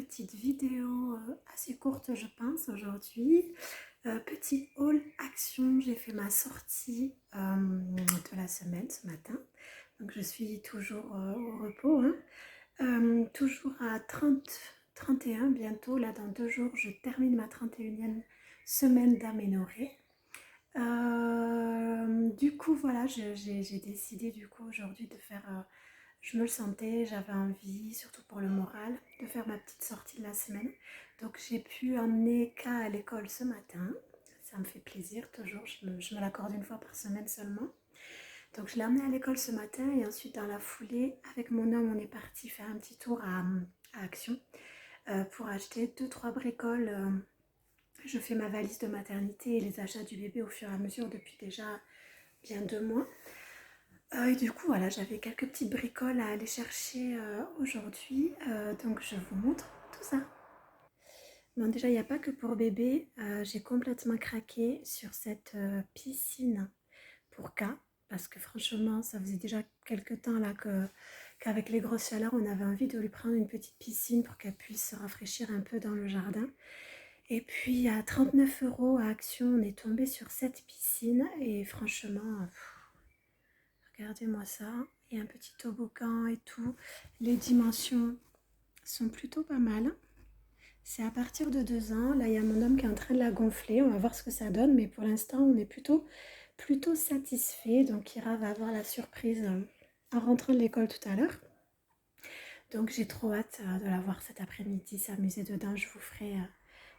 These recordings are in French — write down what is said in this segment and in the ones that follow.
petite vidéo assez courte je pense aujourd'hui. Petit haul action, j'ai fait ma sortie de la semaine ce matin. Donc je suis toujours au repos, hein. Toujours à 31 bientôt. Là dans 2 jours je termine ma 31e semaine d'aménorrhée. Du coup voilà, j'ai décidé du coup aujourd'hui de faire... je me le sentais, j'avais envie, surtout pour le moral, de faire ma petite sortie de la semaine. Donc j'ai pu emmener K à l'école ce matin. Ça me fait plaisir, toujours. Je me l'accorde une fois par semaine seulement. Donc je l'ai emmené à l'école ce matin et ensuite dans la foulée, avec mon homme, on est parti faire un petit tour à Action pour acheter 2-3 bricoles. Je fais ma valise de maternité et les achats du bébé au fur et à mesure depuis déjà bien 2 mois. Et du coup, voilà, j'avais quelques petites bricoles à aller chercher aujourd'hui. Donc, je vous montre tout ça. Bon, déjà, il n'y a pas que pour bébé. J'ai complètement craqué sur cette piscine pour K. Parce que franchement, ça faisait déjà quelques temps là qu'avec les grosses chaleurs, on avait envie de lui prendre une petite piscine pour qu'elle puisse se rafraîchir un peu dans le jardin. Et puis, à 39 € à Action, on est tombé sur cette piscine. Et franchement... regardez-moi ça, il y a un petit toboggan et tout. Les dimensions sont plutôt pas mal. C'est à partir de 2 ans. Là, il y a mon homme qui est en train de la gonfler. On va voir ce que ça donne. Mais pour l'instant, on est plutôt satisfait. Donc, Ira va avoir la surprise en rentrant de l'école tout à l'heure. Donc, j'ai trop hâte de la voir cet après-midi, s'amuser dedans. Je vous ferai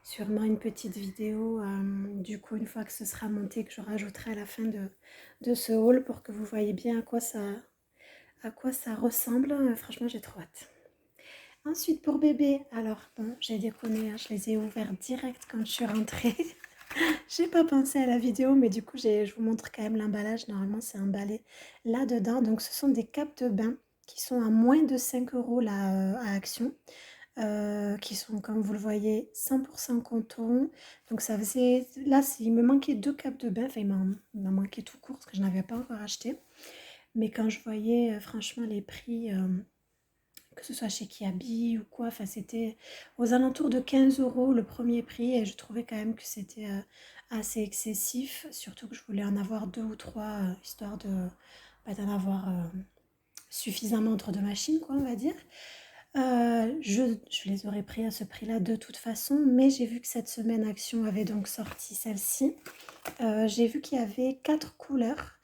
sûrement une petite vidéo. Du coup, une fois que ce sera monté, que je rajouterai à la fin de ce haul pour que vous voyez bien à quoi ça ressemble. Franchement, j'ai trop hâte. Ensuite, pour bébé, alors bon, j'ai déconné, hein, je les ai ouverts direct quand je suis rentrée. J'ai pas pensé à la vidéo, mais du coup, je vous montre quand même l'emballage. Normalement, c'est emballé là-dedans. Donc, ce sont des capes de bain qui sont à moins de 5 € là, à Action. Qui sont, comme vous le voyez, 100% coton. Donc, ça faisait... Là, il me manquait 2 capes de bain. Enfin, il m'en manquait tout court parce que je n'avais pas encore acheté. Mais quand je voyais franchement les prix, que ce soit chez Kiabi ou quoi, enfin c'était aux alentours de 15 € le premier prix et je trouvais quand même que c'était assez excessif, surtout que je voulais en avoir 2 ou 3 histoire d'en avoir suffisamment entre deux machines, quoi, on va dire. Je les aurais pris à ce prix-là de toute façon, mais j'ai vu que cette semaine Action avait donc sorti celle-ci. J'ai vu qu'il y avait 4 couleurs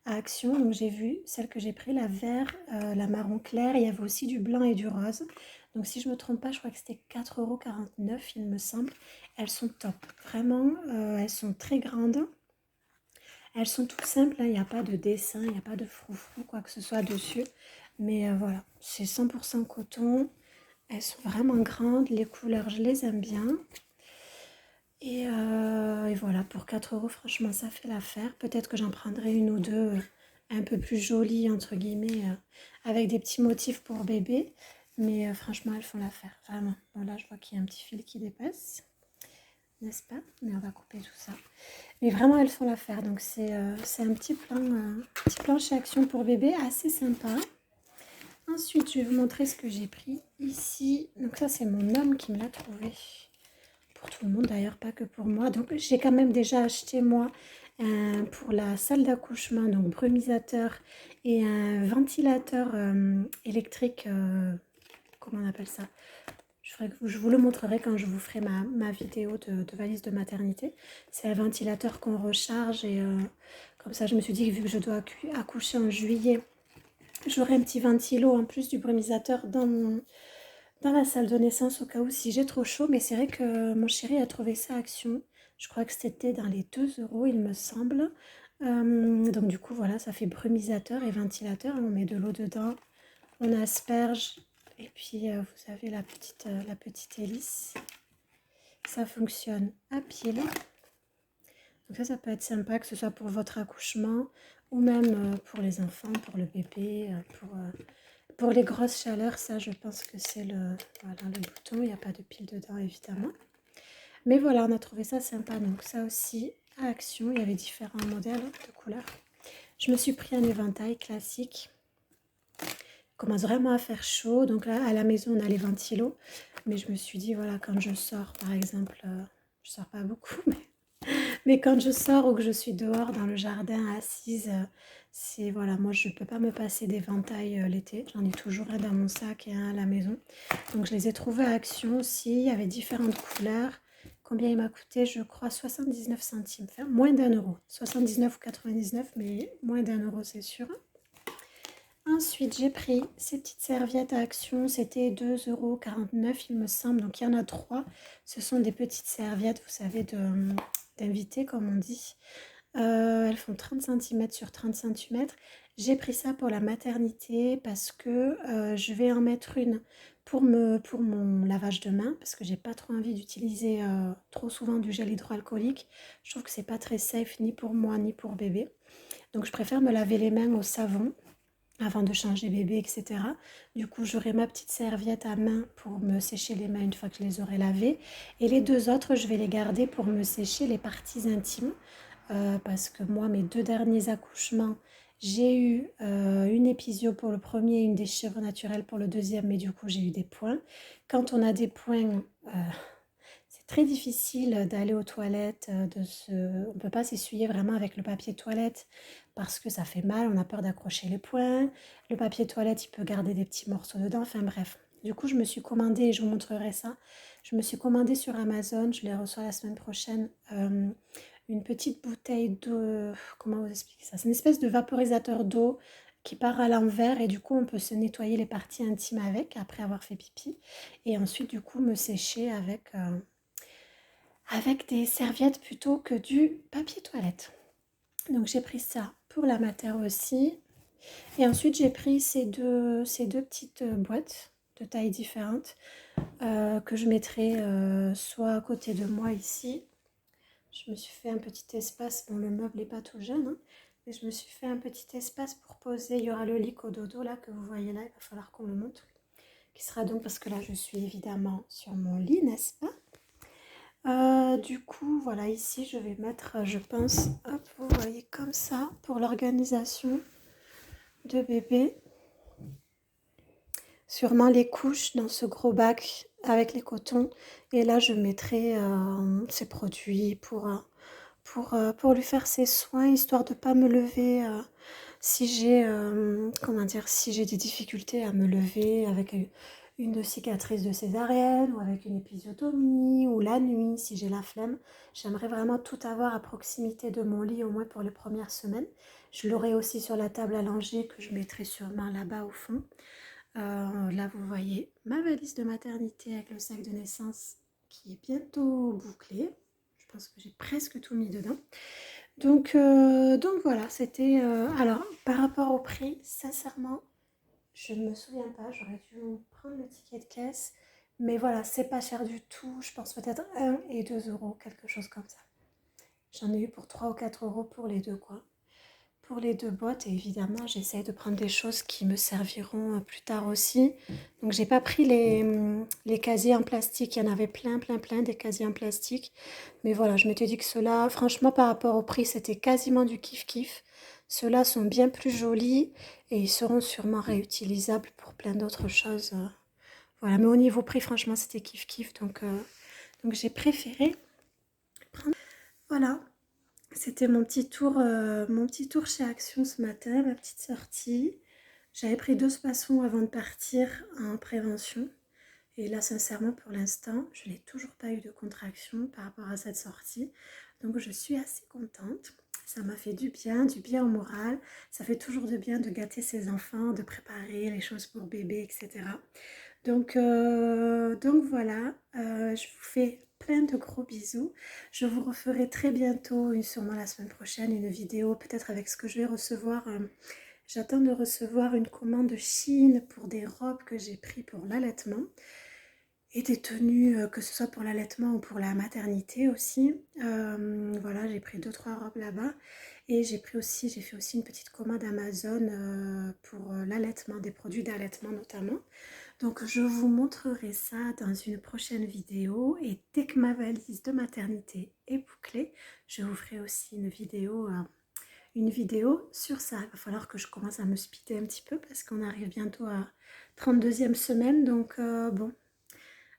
à Action, donc j'ai vu celle que j'ai pris, la vert, la marron clair, il y avait aussi du blanc et du rose. Donc si je ne me trompe pas, je crois que c'était 4,49 € il me semble. Elles sont top, vraiment, elles sont très grandes. Elles sont toutes simples, hein, il n'y a pas de dessin, il n'y a pas de froufrou, quoi que ce soit dessus. Mais voilà, c'est 100% coton. Elles sont vraiment grandes, les couleurs, je les aime bien. Et voilà, pour 4 € franchement, ça fait l'affaire. Peut-être que j'en prendrai une ou deux un peu plus jolies, entre guillemets, avec des petits motifs pour bébé. Mais franchement, elles font l'affaire, vraiment. Bon, là, je vois qu'il y a un petit fil qui dépasse, n'est-ce pas? Mais on va couper tout ça. Mais vraiment, elles font l'affaire. Donc, c'est un petit plan chez Action pour bébé, assez sympa. Ensuite, je vais vous montrer ce que j'ai pris ici. Donc ça, c'est mon homme qui me l'a trouvé. Pour tout le monde d'ailleurs, pas que pour moi. Donc j'ai quand même déjà acheté moi pour la salle d'accouchement, donc brumisateur et un ventilateur électrique, comment on appelle ça? Je vous le montrerai quand je vous ferai ma vidéo de valise de maternité. C'est un ventilateur qu'on recharge et comme ça je me suis dit que vu que je dois accoucher en juillet, j'aurai un petit ventilo en plus du brumisateur dans la salle de naissance au cas où si j'ai trop chaud. Mais c'est vrai que mon chéri a trouvé ça à Action. Je crois que c'était dans les 2 € il me semble. Donc du coup voilà, ça fait brumisateur et ventilateur. On met de l'eau dedans, on asperge et puis vous avez la petite hélice. Ça fonctionne à pile. Donc ça peut être sympa, que ce soit pour votre accouchement ou même pour les enfants, pour le bébé, pour les grosses chaleurs. Ça, je pense que c'est voilà, le bouton. Il n'y a pas de pile dedans, évidemment. Mais voilà, on a trouvé ça sympa. Donc ça aussi, à Action, il y avait différents modèles de couleurs. Je me suis pris un éventail classique. commence vraiment à faire chaud. Donc là, à la maison, on a les ventilos. Mais je me suis dit, voilà, quand je sors, par exemple, je sors pas beaucoup, mais quand je sors ou que je suis dehors dans le jardin assise, c'est voilà, moi je peux pas me passer d'éventail l'été. J'en ai toujours un dans mon sac et un à la maison. Donc je les ai trouvés à Action aussi. Il y avait différentes couleurs. Combien il m'a coûté? Je crois 79 centimes. Enfin, moins d'1 euro. 79 ou 99, mais moins d'1 euro, c'est sûr. Ensuite, j'ai pris ces petites serviettes à Action. C'était 2,49 € il me semble. Donc il y en a trois. Ce sont des petites serviettes, vous savez, d'invité, comme on dit. Elles font 30 cm sur 30 cm. J'ai pris ça pour la maternité parce que je vais en mettre une pour mon lavage de mains parce que j'ai pas trop envie d'utiliser trop souvent du gel hydroalcoolique. Je trouve que c'est pas très safe ni pour moi ni pour bébé. Donc je préfère me laver les mains au savon avant de changer bébé, etc. Du coup, j'aurai ma petite serviette à main pour me sécher les mains une fois que je les aurai lavées. Et les deux autres, je vais les garder pour me sécher les parties intimes. Parce que moi, mes 2 derniers accouchements, j'ai eu une épisio pour le premier et une déchirure naturelle pour le deuxième, mais du coup, j'ai eu des points. Quand on a des points, c'est très difficile d'aller aux toilettes, on ne peut pas s'essuyer vraiment avec le papier toilette parce que ça fait mal, on a peur d'accrocher les poings. Le papier toilette, il peut garder des petits morceaux dedans, enfin bref. Du coup, je me suis commandé, et je vous montrerai ça, je me suis commandé sur Amazon, je les reçois la semaine prochaine, une petite bouteille d'eau, comment vous expliquer ça? C'est une espèce de vaporisateur d'eau qui part à l'envers et du coup on peut se nettoyer les parties intimes avec après avoir fait pipi et ensuite du coup me sécher avec des serviettes plutôt que du papier toilette. Donc j'ai pris ça pour la mater aussi. Et ensuite j'ai pris ces deux petites boîtes de tailles différentes que je mettrai soit à côté de moi ici. Je me suis fait un petit espace, bon le meuble n'est pas tout jeune, hein, mais je me suis fait un petit espace pour poser. Il y aura le lit cododo là que vous voyez là, il va falloir qu'on le montre. Qui sera donc, parce que là je suis évidemment sur mon lit, n'est-ce pas? Du coup, voilà, ici je vais mettre, je pense, hop, vous voyez comme ça, pour l'organisation de bébé. Sûrement les couches dans ce gros bac avec les cotons. Et là, je mettrai ces produits pour lui faire ses soins, histoire de ne pas me lever si j'ai comment dire, si j'ai des difficultés à me lever avec une cicatrice de césarienne ou avec une épisiotomie ou la nuit si j'ai la flemme. J'aimerais vraiment tout avoir à proximité de mon lit au moins pour les premières semaines. Je l'aurai aussi sur la table à langer que je mettrai sûrement là-bas au fond. Là vous voyez ma valise de maternité avec le sac de naissance qui est bientôt bouclé. Je pense que j'ai presque tout mis dedans. Donc voilà, c'était... alors, par rapport au prix, sincèrement, je ne me souviens pas. J'aurais dû prendre le ticket de caisse. Mais voilà, c'est pas cher du tout. Je pense peut-être 1 et 2 euros, quelque chose comme ça. J'en ai eu pour 3 ou 4 euros pour les deux, quoi. Pour les deux boîtes, et évidemment, j'essaye de prendre des choses qui me serviront plus tard aussi. Donc, j'ai pas pris les casiers en plastique. Il y en avait plein, plein, plein des casiers en plastique. Mais voilà, je m'étais dit que ceux-là, franchement, par rapport au prix, c'était quasiment du kiff-kiff. Ceux-là sont bien plus jolis et ils seront sûrement réutilisables pour plein d'autres choses. Voilà, mais au niveau prix, franchement, c'était kiff-kiff. Donc j'ai préféré prendre. Voilà. C'était mon petit tour chez Action ce matin, ma petite sortie. J'avais pris 2 spasons avant de partir en prévention. Et là, sincèrement, pour l'instant, je n'ai toujours pas eu de contraction par rapport à cette sortie. Donc, je suis assez contente. Ça m'a fait du bien au moral. Ça fait toujours du bien de gâter ses enfants, de préparer les choses pour bébé, etc. Donc voilà, je vous fais plein de gros bisous. Je vous referai très bientôt, sûrement la semaine prochaine, une vidéo peut-être avec ce que je vais recevoir. J'attends de recevoir une commande de Chine pour des robes que j'ai pris pour l'allaitement et des tenues, que ce soit pour l'allaitement ou pour la maternité aussi. Voilà, j'ai pris 2-3 robes là-bas et j'ai fait aussi une petite commande Amazon pour l'allaitement, des produits d'allaitement notamment. Donc je vous montrerai ça dans une prochaine vidéo et dès que ma valise de maternité est bouclée, je vous ferai aussi une vidéo, une vidéo sur ça. Il va falloir que je commence à me speeder un petit peu parce qu'on arrive bientôt à 32e semaine. Donc bon,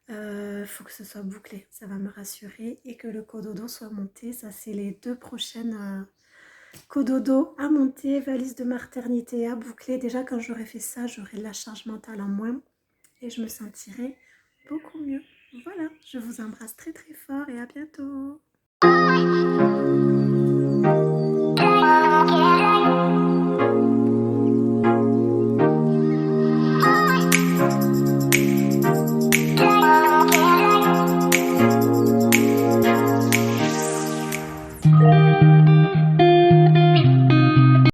faut que ce soit bouclé. Ça va me rassurer et que le cododo soit monté. Ça, c'est les 2 prochaines cododo à monter, valise de maternité à boucler. Déjà, quand j'aurai fait ça, j'aurai de la charge mentale en moins et je me sentirai beaucoup mieux. Voilà, je vous embrasse très très fort et à bientôt.